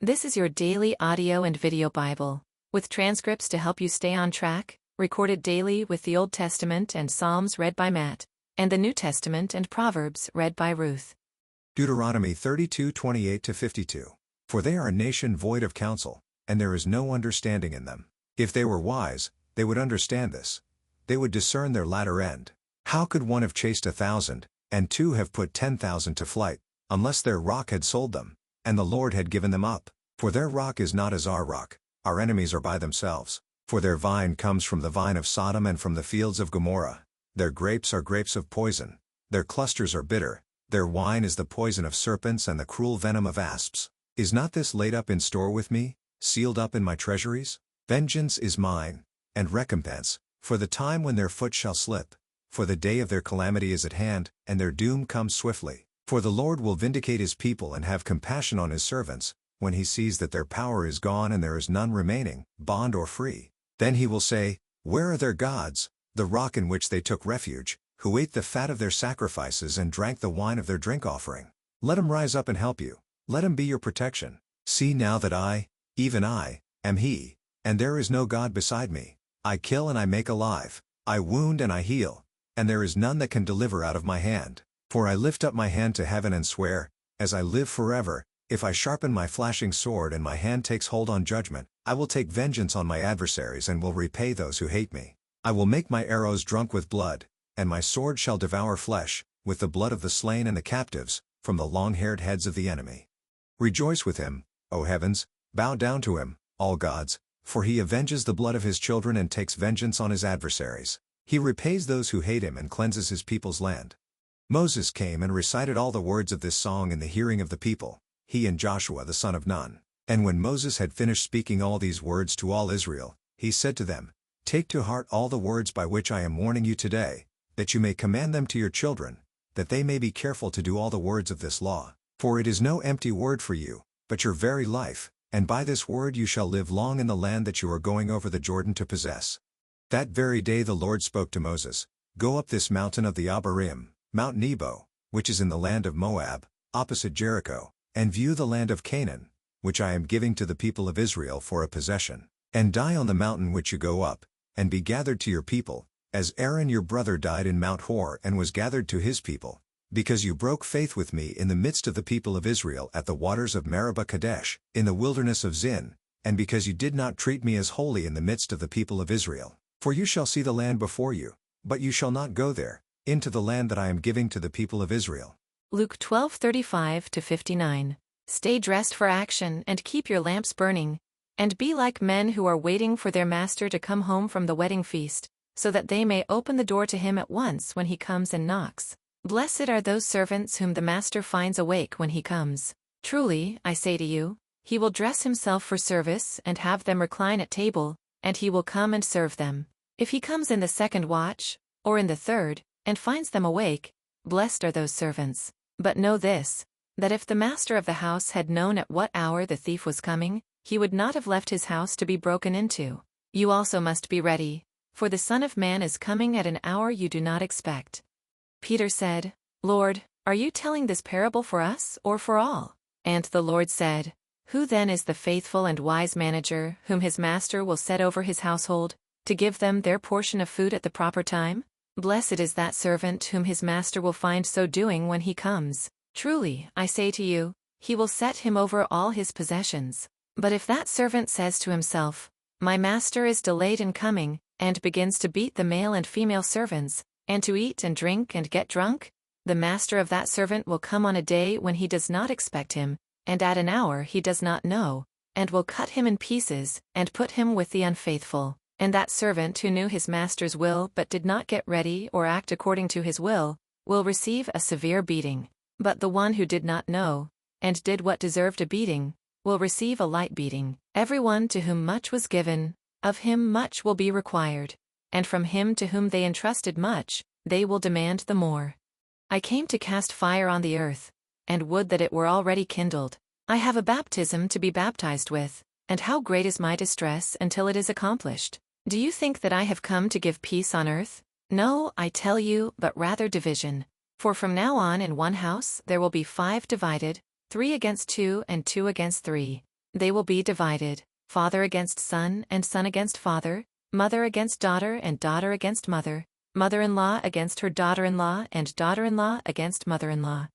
This is your daily audio and video Bible, with transcripts to help you stay on track, recorded daily with the Old Testament and Psalms read by Matt, and the New Testament and Proverbs read by Ruth. Deuteronomy 32:28-52. For they are a nation void of counsel, and there is no understanding in them. If they were wise, they would understand this. They would discern their latter end. How could one have chased 1,000, and two have put 10,000 to flight, unless their rock had sold them, and the Lord had given them up? For their rock is not as our rock, our enemies are by themselves. For their vine comes from the vine of Sodom and from the fields of Gomorrah. Their grapes are grapes of poison. Their clusters are bitter. Their wine is the poison of serpents and the cruel venom of asps. Is not this laid up in store with me, sealed up in my treasuries? Vengeance is mine, and recompense, for the time when their foot shall slip. For the day of their calamity is at hand, and their doom comes swiftly. For the Lord will vindicate his people and have compassion on his servants, when he sees that their power is gone and there is none remaining, bond or free. Then he will say, Where are their gods, the rock in which they took refuge, who ate the fat of their sacrifices and drank the wine of their drink offering? Let him rise up and help you. Let him be your protection. See now that I, even I, am he, and there is no God beside me. I kill and I make alive, I wound and I heal, and there is none that can deliver out of my hand. For I lift up my hand to heaven and swear, as I live forever, if I sharpen my flashing sword and my hand takes hold on judgment, I will take vengeance on my adversaries and will repay those who hate me. I will make my arrows drunk with blood, and my sword shall devour flesh, with the blood of the slain and the captives, from the long-haired heads of the enemy. Rejoice with him, O heavens, bow down to him, all gods, for he avenges the blood of his children and takes vengeance on his adversaries. He repays those who hate him and cleanses his people's land. Moses came and recited all the words of this song in the hearing of the people, he and Joshua the son of Nun. And when Moses had finished speaking all these words to all Israel, he said to them, Take to heart all the words by which I am warning you today, that you may command them to your children, that they may be careful to do all the words of this law. For it is no empty word for you, but your very life, and by this word you shall live long in the land that you are going over the Jordan to possess. That very day the Lord spoke to Moses, Go up this mountain of the Abarim, Mount Nebo, which is in the land of Moab, opposite Jericho, and view the land of Canaan, which I am giving to the people of Israel for a possession. And die on the mountain which you go up, and be gathered to your people, as Aaron your brother died in Mount Hor and was gathered to his people, because you broke faith with me in the midst of the people of Israel at the waters of Meribah Kadesh, in the wilderness of Zin, and because you did not treat me as holy in the midst of the people of Israel. For you shall see the land before you, but you shall not go there, into the land that I am giving to the people of Israel. Luke 12:35-59. Stay dressed for action and keep your lamps burning, and be like men who are waiting for their master to come home from the wedding feast, so that they may open the door to him at once when he comes and knocks. Blessed are those servants whom the master finds awake when he comes. Truly, I say to you, he will dress himself for service and have them recline at table, and he will come and serve them. If he comes in the second watch, or in the third, and finds them awake, blessed are those servants. But know this, that if the master of the house had known at what hour the thief was coming, he would not have left his house to be broken into. You also must be ready, for the Son of Man is coming at an hour you do not expect. Peter said, Lord, are you telling this parable for us or for all? And the Lord said, Who then is the faithful and wise manager whom his master will set over his household, to give them their portion of food at the proper time? Blessed is that servant whom his master will find so doing when he comes. Truly, I say to you, he will set him over all his possessions. But if that servant says to himself, My master is delayed in coming, and begins to beat the male and female servants, and to eat and drink and get drunk, the master of that servant will come on a day when he does not expect him, and at an hour he does not know, and will cut him in pieces, and put him with the unfaithful. And that servant who knew his master's will but did not get ready or act according to his will receive a severe beating. But the one who did not know, and did what deserved a beating, will receive a light beating. Everyone to whom much was given, of him much will be required, and from him to whom they entrusted much, they will demand the more. I came to cast fire on the earth, and would that it were already kindled. I have a baptism to be baptized with, and how great is my distress until it is accomplished. Do you think that I have come to give peace on earth? No, I tell you, but rather division. For from now on in one house there will be 5 divided, 3 against 2 and 2 against 3. They will be divided, father against son and son against father, mother against daughter and daughter against mother, mother-in-law against her daughter-in-law and daughter-in-law against mother-in-law.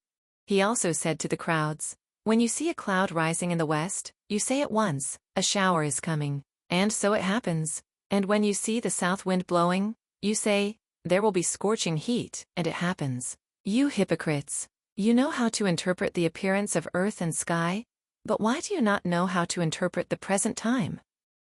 He also said to the crowds, "When you see a cloud rising in the west, you say at once, 'A shower is coming,' and so it happens. And when you see the south wind blowing, you say, 'There will be scorching heat,' and it happens. You hypocrites! You know how to interpret the appearance of earth and sky, but why do you not know how to interpret the present time?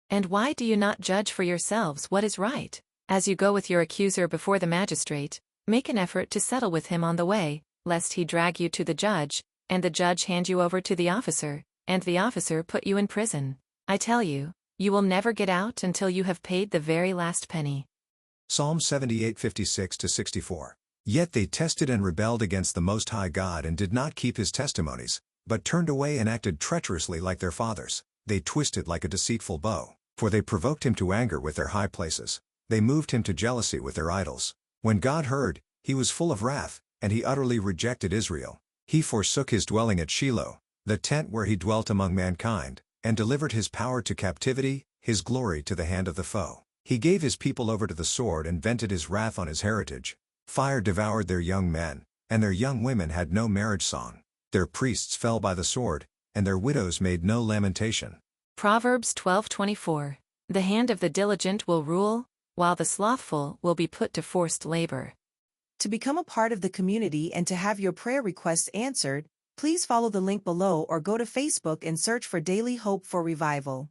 And why do you not judge for yourselves what is right? As you go with your accuser before the magistrate, make an effort to settle with him on the way, lest he drag you to the judge, and the judge hand you over to the officer, and the officer put you in prison. I tell you, you will never get out until you have paid the very last penny." Psalm 78:56-64. Yet they tested and rebelled against the Most High God and did not keep his testimonies, but turned away and acted treacherously like their fathers. They twisted like a deceitful bow, for they provoked him to anger with their high places. They moved him to jealousy with their idols. When God heard, he was full of wrath, and he utterly rejected Israel. He forsook his dwelling at Shiloh, the tent where he dwelt among mankind, and delivered his power to captivity, his glory to the hand of the foe. He gave his people over to the sword and vented his wrath on his heritage. Fire devoured their young men, and their young women had no marriage song. Their priests fell by the sword, and their widows made no lamentation. Proverbs 12:24. The hand of the diligent will rule, while the slothful will be put to forced labor. To become a part of the community and to have your prayer requests answered, please follow the link below or go to Facebook and search for Daily Hope for Revival.